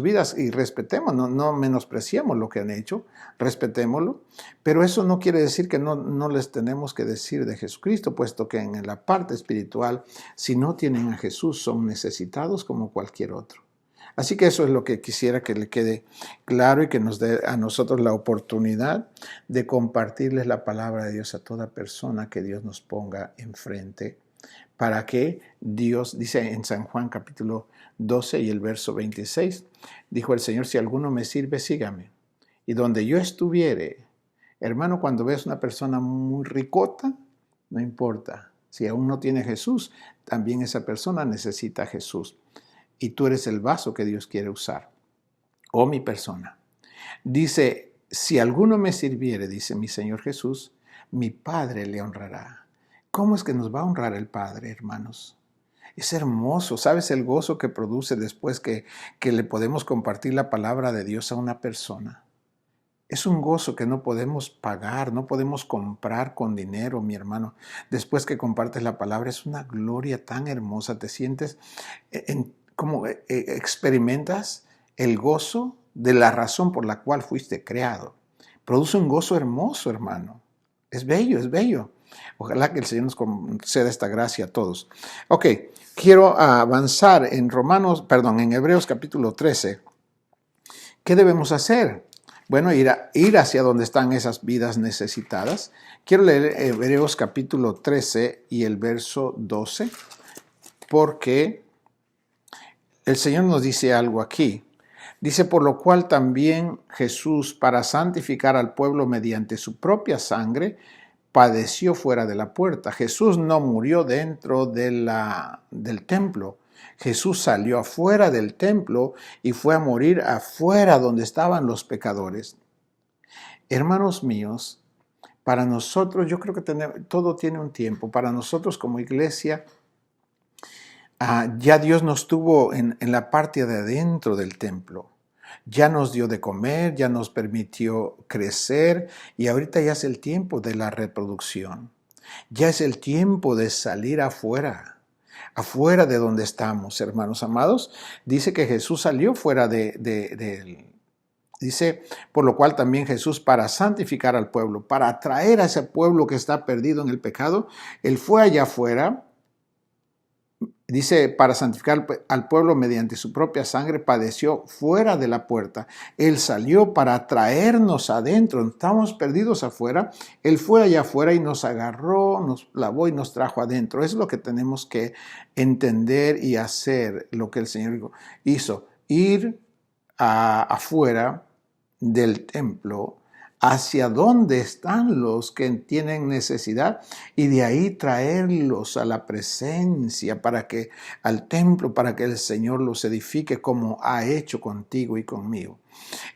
vidas y respetemos, no menospreciemos lo que han hecho, respetémoslo, pero eso no quiere decir que no les tenemos que decir de Jesucristo, puesto que en la parte espiritual, si no tienen a Jesús, son necesitados como cualquier otro. Así que eso es lo que quisiera que le quede claro y que nos dé a nosotros la oportunidad de compartirles la palabra de Dios a toda persona que Dios nos ponga enfrente, para que Dios, dice en San Juan capítulo 12 y el verso 26, dijo el Señor, si alguno me sirve, sígame. Y donde yo estuviere, hermano, cuando ves una persona muy ricota, no importa. Si aún no tiene Jesús, también esa persona necesita a Jesús. Y tú eres el vaso que Dios quiere usar. O mi persona. Dice, si alguno me sirviere, dice mi Señor Jesús, mi Padre le honrará. ¿Cómo es que nos va a honrar el Padre, hermanos? Es hermoso. ¿Sabes el gozo que produce después que le podemos compartir la palabra de Dios a una persona? Es un gozo que no podemos pagar, no podemos comprar con dinero, mi hermano. Después que compartes la palabra, es una gloria tan hermosa. Te sientes como experimentas el gozo de la razón por la cual fuiste creado. Produce un gozo hermoso, hermano. Es bello, es bello. Ojalá que el Señor nos conceda esta gracia a todos. Ok, quiero avanzar en Hebreos capítulo 13. ¿Qué debemos hacer? Bueno, ir hacia donde están esas vidas necesitadas. Quiero leer Hebreos capítulo 13 y el verso 12, porque el Señor nos dice algo aquí. Dice, por lo cual también Jesús, para santificar al pueblo mediante su propia sangre, padeció fuera de la puerta. Jesús no murió dentro del templo. Jesús salió afuera del templo y fue a morir afuera donde estaban los pecadores. Hermanos míos, para nosotros, yo creo que todo tiene un tiempo. Para nosotros como iglesia, ya Dios nos tuvo en la parte de adentro del templo. Ya nos dio de comer, ya nos permitió crecer y ahorita ya es el tiempo de la reproducción. Ya es el tiempo de salir afuera de donde estamos, hermanos amados. Dice que Jesús salió fuera dice, por lo cual también Jesús, para santificar al pueblo, para atraer a ese pueblo que está perdido en el pecado, Él fue allá afuera. Dice, para santificar al pueblo mediante su propia sangre, padeció fuera de la puerta. Él salió para traernos adentro. Estamos perdidos afuera. Él fue allá afuera y nos agarró, nos lavó y nos trajo adentro. Es lo que tenemos que entender y hacer, lo que el Señor hizo. Ir afuera del templo, hacia dónde están los que tienen necesidad y de ahí traerlos a la presencia al templo, para que el Señor los edifique como ha hecho contigo y conmigo.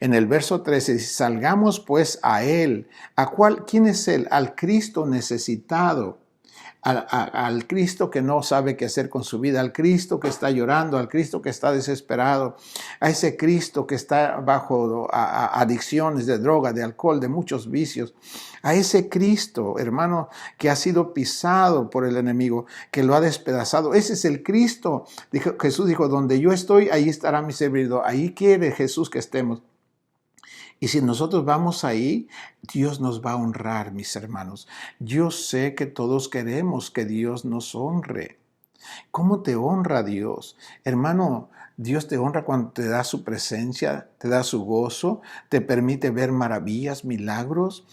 En el verso 13 dice, salgamos pues a Él. ¿Quién es Él? Al Cristo necesitado. Al Cristo que no sabe qué hacer con su vida, al Cristo que está llorando, al Cristo que está desesperado, a ese Cristo que está bajo adicciones de droga, de alcohol, de muchos vicios, a ese Cristo, hermano, que ha sido pisado por el enemigo, que lo ha despedazado. Ese es el Cristo. Jesús dijo, donde yo estoy, ahí estará mi servidor. Ahí quiere Jesús que estemos. Y si nosotros vamos ahí, Dios nos va a honrar, mis hermanos. Yo sé que todos queremos que Dios nos honre. ¿Cómo te honra Dios? Hermano, Dios te honra cuando te da su presencia, te da su gozo, te permite ver maravillas, milagros.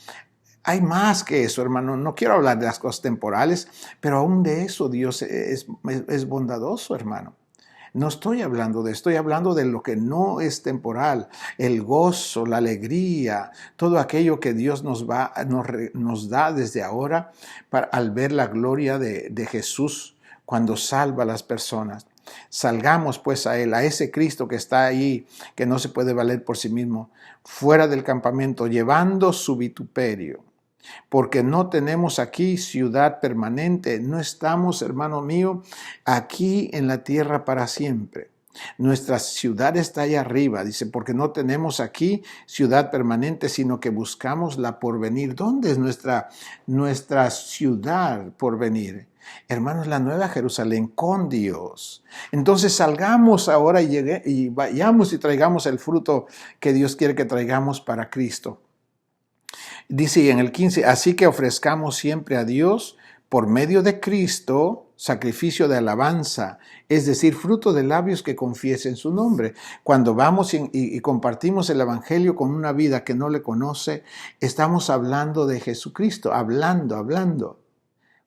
Hay más que eso, hermano. No quiero hablar de las cosas temporales, pero aún de eso Dios es bondadoso, hermano. No estoy hablando estoy hablando de lo que no es temporal, el gozo, la alegría, todo aquello que Dios nos da desde ahora al ver la gloria de Jesús cuando salva a las personas. Salgamos pues a Él, a ese Cristo que está ahí, que no se puede valer por sí mismo, fuera del campamento, llevando su vituperio. Porque no tenemos aquí ciudad permanente, no estamos, hermano mío, aquí en la tierra para siempre. Nuestra ciudad está allá arriba, dice, porque no tenemos aquí ciudad permanente, sino que buscamos la porvenir. ¿Dónde es nuestra ciudad porvenir? Hermanos, la nueva Jerusalén con Dios. Entonces salgamos ahora y vayamos y traigamos el fruto que Dios quiere que traigamos para Cristo. Dice en el 15, así que ofrezcamos siempre a Dios por medio de Cristo sacrificio de alabanza, es decir, fruto de labios que confiesen su nombre. Cuando vamos y compartimos el Evangelio con una vida que no le conoce, estamos hablando de Jesucristo, hablando.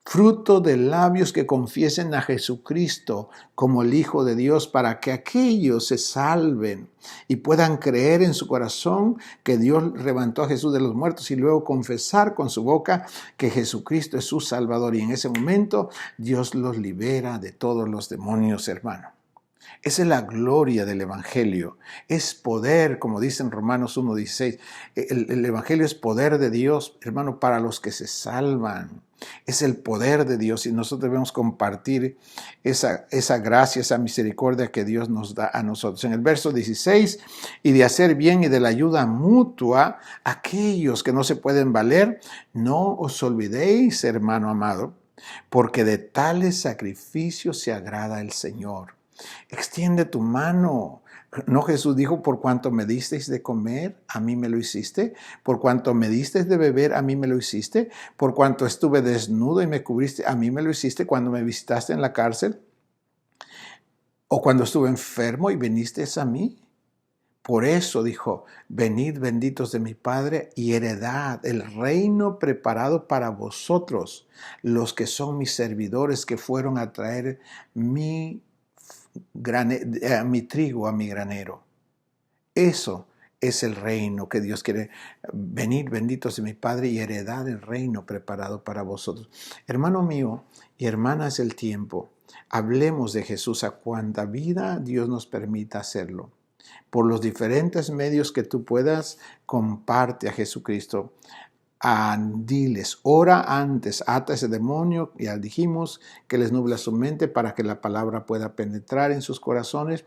Fruto de labios que confiesen a Jesucristo como el Hijo de Dios, para que aquellos se salven y puedan creer en su corazón que Dios levantó a Jesús de los muertos y luego confesar con su boca que Jesucristo es su Salvador. Y en ese momento Dios los libera de todos los demonios, hermano. Esa es la gloria del Evangelio. Es poder, como dice en Romanos 1:16. El Evangelio es poder de Dios, hermano, para los que se salvan. Es el poder de Dios y nosotros debemos compartir esa gracia, esa misericordia que Dios nos da a nosotros. En el verso 16, y de hacer bien y de la ayuda mutua a aquellos que no se pueden valer, no os olvidéis, hermano amado, porque de tales sacrificios se agrada el Señor. Extiende tu mano. ¿No Jesús dijo, por cuanto me disteis de comer, a mí me lo hiciste? ¿Por cuanto me disteis de beber, a mí me lo hiciste? ¿Por cuanto estuve desnudo y me cubriste, a mí me lo hiciste cuando me visitaste en la cárcel? ¿O cuando estuve enfermo y vinisteis a mí? Por eso dijo, venid benditos de mi Padre y heredad el reino preparado para vosotros, los que son mis servidores, que fueron a traer mi trigo a mi granero. Eso es el reino que Dios quiere. Venid benditos de mi Padre y heredad el reino preparado para vosotros. Hermano mío y hermana, es el tiempo. Hablemos de Jesús a cuanta vida Dios nos permita hacerlo. Por los diferentes medios que tú puedas, comparte a Jesucristo. Diles, ora antes, ata ese demonio, ya dijimos, que les nubla su mente para que la palabra pueda penetrar en sus corazones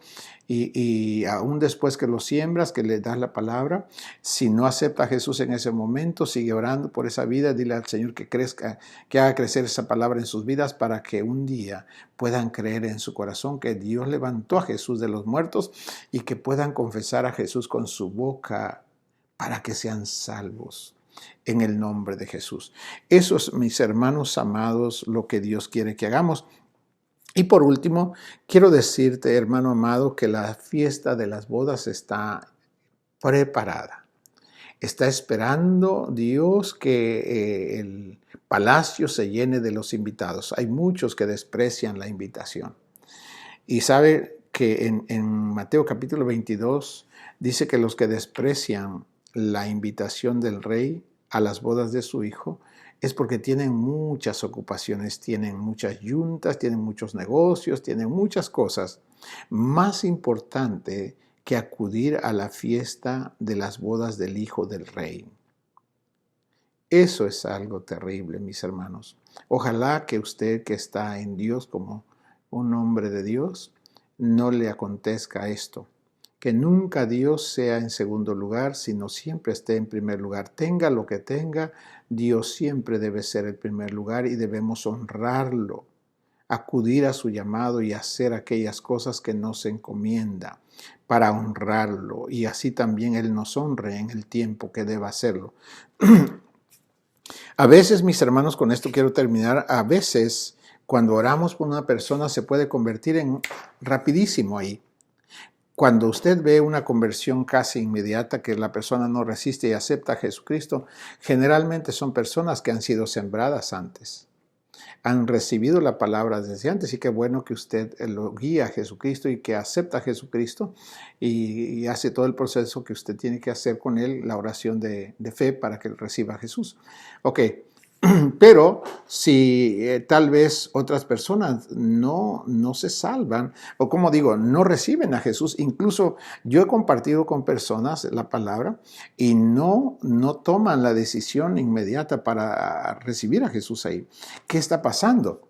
y aún después que lo siembras, que le das la palabra, si no acepta a Jesús en ese momento, sigue orando por esa vida, dile al Señor que crezca, que haga crecer esa palabra en sus vidas para que un día puedan creer en su corazón que Dios levantó a Jesús de los muertos y que puedan confesar a Jesús con su boca para que sean salvos. En el nombre de Jesús. Eso es, mis hermanos amados, lo que Dios quiere que hagamos. Y por último, quiero decirte, hermano amado, que la fiesta de las bodas está preparada. Está esperando Dios que el palacio se llene de los invitados. Hay muchos que desprecian la invitación. Y sabe que en Mateo capítulo 22 dice que los que desprecian la invitación del rey a las bodas de su hijo es porque tienen muchas ocupaciones, tienen muchas yuntas, tienen muchos negocios, tienen muchas cosas. Más importante que acudir a la fiesta de las bodas del hijo del rey. Eso es algo terrible, mis hermanos. Ojalá que usted, que está en Dios como un hombre de Dios, no le acontezca esto. Que nunca Dios sea en segundo lugar, sino siempre esté en primer lugar. Tenga lo que tenga, Dios siempre debe ser el primer lugar y debemos honrarlo, acudir a su llamado y hacer aquellas cosas que nos encomienda para honrarlo y así también Él nos honre en el tiempo que deba hacerlo. A veces, mis hermanos, con esto quiero terminar, a veces cuando oramos por una persona se puede convertir en rapidísimo ahí. cuando usted ve una conversión casi inmediata, que la persona no resiste y acepta a Jesucristo, generalmente son personas que han sido sembradas antes. Han recibido la palabra desde antes, y qué bueno que usted lo guía a Jesucristo y que acepta a Jesucristo y hace todo el proceso que usted tiene que hacer con él, la oración de fe para que él reciba a Jesús. Ok, pero si tal vez otras personas no se salvan, o como digo, no reciben a Jesús. Incluso yo he compartido con personas la palabra y no toman la decisión inmediata para recibir a Jesús ahí. ¿Qué está pasando?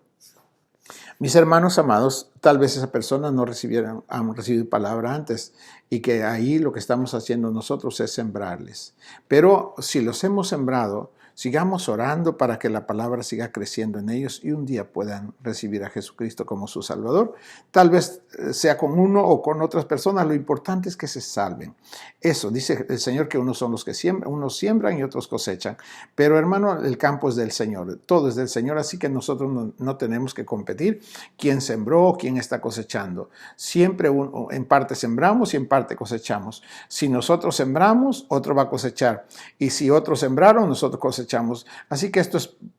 Mis hermanos amados, tal vez esas personas no han recibido palabra antes, y que ahí lo que estamos haciendo nosotros es sembrarles. Pero si los hemos sembrado, sigamos orando para que la palabra siga creciendo en ellos y un día puedan recibir a Jesucristo como su Salvador. Tal vez sea con uno o con otras personas, lo importante es que se salven. Eso, dice el Señor, que unos son los que siembran, unos siembran y otros cosechan. Pero hermano, el campo es del Señor, todo es del Señor, así que nosotros no tenemos que competir quién sembró, quién está cosechando. Siempre en parte sembramos y en parte cosechamos. Si nosotros sembramos, otro va a cosechar. Y si otros sembraron, nosotros cosechamos. Así que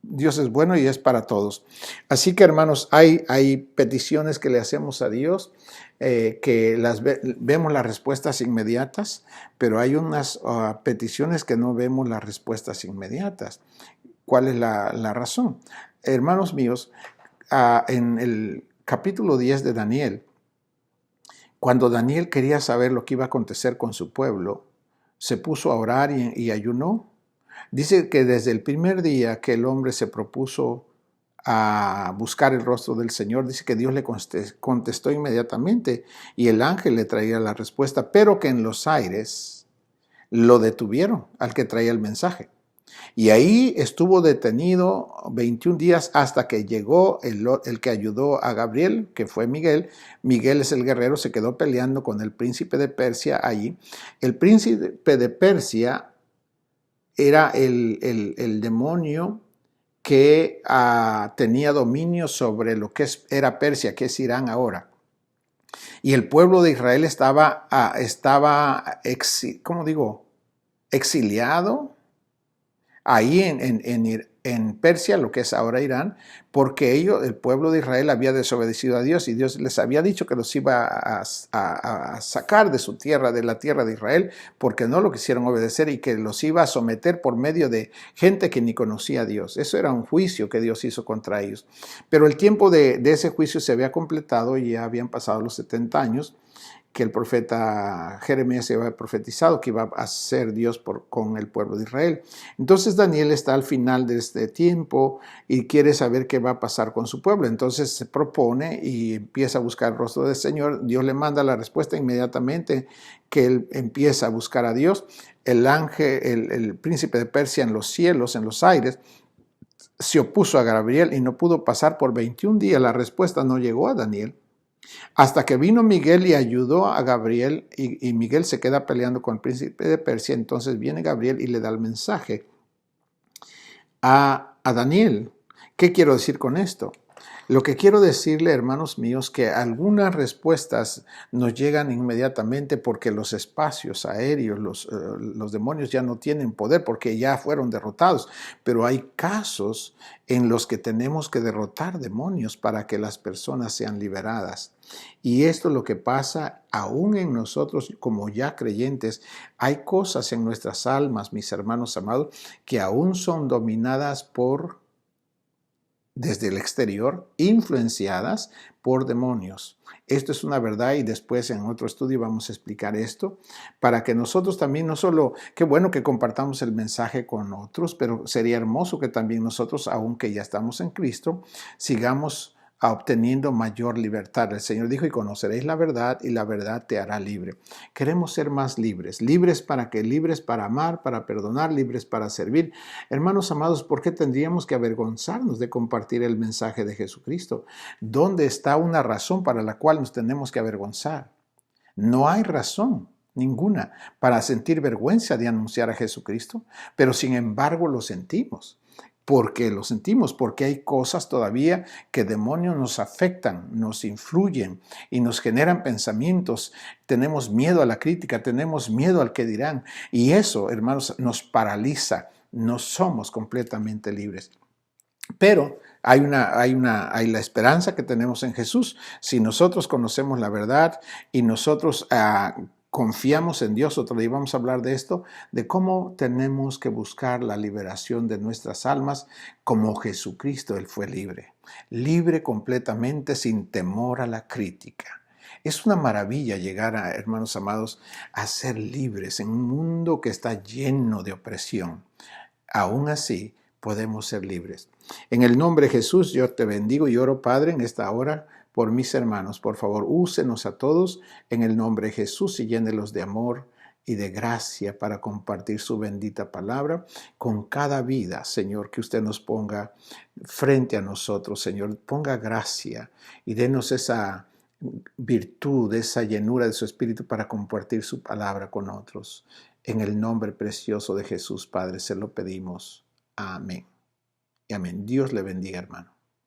Dios es bueno y es para todos. Así que hermanos, hay peticiones que le hacemos a Dios, que vemos las respuestas inmediatas, pero hay unas peticiones que no vemos las respuestas inmediatas. ¿Cuál es la razón? Hermanos míos, en el capítulo 10 de Daniel, cuando Daniel quería saber lo que iba a acontecer con su pueblo, se puso a orar y ayunó. Dice que desde el primer día que el hombre se propuso a buscar el rostro del Señor, dice que Dios le contestó inmediatamente y el ángel le traía la respuesta, pero que en los aires lo detuvieron al que traía el mensaje. Y ahí estuvo detenido 21 días hasta que llegó el que ayudó a Gabriel, que fue Miguel. Miguel es el guerrero, se quedó peleando con el príncipe de Persia allí. El príncipe de Persia era el demonio que tenía dominio sobre lo que era Persia, que es Irán ahora. Y el pueblo de Israel estaba exiliado ahí en Persia, lo que es ahora Irán, porque el pueblo de Israel había desobedecido a Dios y Dios les había dicho que los iba a sacar de su tierra, de la tierra de Israel, porque no lo quisieron obedecer y que los iba a someter por medio de gente que ni conocía a Dios. Eso era un juicio que Dios hizo contra ellos. Pero el tiempo de ese juicio se había completado y ya habían pasado los 70 años que el profeta Jeremías se había profetizado que iba a ser Dios con el pueblo de Israel. Entonces Daniel está al final de este tiempo y quiere saber qué va a pasar con su pueblo. Entonces se propone y empieza a buscar el rostro del Señor. Dios le manda la respuesta inmediatamente, que él empieza a buscar a Dios. El ángel, el príncipe de Persia en los cielos, en los aires, se opuso a Gabriel y no pudo pasar por 21 días. La respuesta no llegó a Daniel. Hasta que vino Miguel y ayudó a Gabriel, y Miguel se queda peleando con el príncipe de Persia. Entonces viene Gabriel y le da el mensaje a Daniel. ¿Qué quiero decir con esto? Lo que quiero decirle, hermanos míos, que algunas respuestas nos llegan inmediatamente porque los espacios aéreos, los demonios ya no tienen poder porque ya fueron derrotados. Pero hay casos en los que tenemos que derrotar demonios para que las personas sean liberadas. Y esto es lo que pasa aún en nosotros como ya creyentes. Hay cosas en nuestras almas, mis hermanos amados, que aún son dominadas desde el exterior, influenciadas por demonios. Esto es una verdad y después en otro estudio vamos a explicar esto para que nosotros también, no solo, qué bueno que compartamos el mensaje con otros, pero sería hermoso que también nosotros, aunque ya estamos en Cristo, sigamos obteniendo mayor libertad. El Señor dijo, y conoceréis la verdad y la verdad te hará libre. Queremos ser más libres. ¿Libres para qué? Libres para amar, para perdonar, libres para servir. Hermanos amados, ¿por qué tendríamos que avergonzarnos de compartir el mensaje de Jesucristo? ¿Dónde está una razón para la cual nos tenemos que avergonzar? No hay razón ninguna para sentir vergüenza de anunciar a Jesucristo, pero sin embargo lo sentimos. porque lo sentimos, porque hay cosas todavía que demonios nos afectan, nos influyen y nos generan pensamientos. Tenemos miedo a la crítica, tenemos miedo al que dirán. Y eso, hermanos, nos paraliza. No somos completamente libres. Pero hay la esperanza que tenemos en Jesús. Si nosotros conocemos la verdad y nosotros confiamos en Dios, otro día vamos a hablar de esto, de cómo tenemos que buscar la liberación de nuestras almas como Jesucristo, Él fue libre. Libre completamente sin temor a la crítica. Es una maravilla llegar a, hermanos amados, a ser libres en un mundo que está lleno de opresión. Aún así, podemos ser libres. En el nombre de Jesús, yo te bendigo y oro, Padre, en esta hora por mis hermanos. Por favor, úsenos a todos en el nombre de Jesús y llénelos de amor y de gracia para compartir su bendita palabra con cada vida, Señor, que usted nos ponga frente a nosotros, Señor. Ponga gracia y denos esa virtud, esa llenura de su espíritu para compartir su palabra con otros. En el nombre precioso de Jesús, Padre, se lo pedimos. Amén. Y amén. Dios le bendiga, hermano.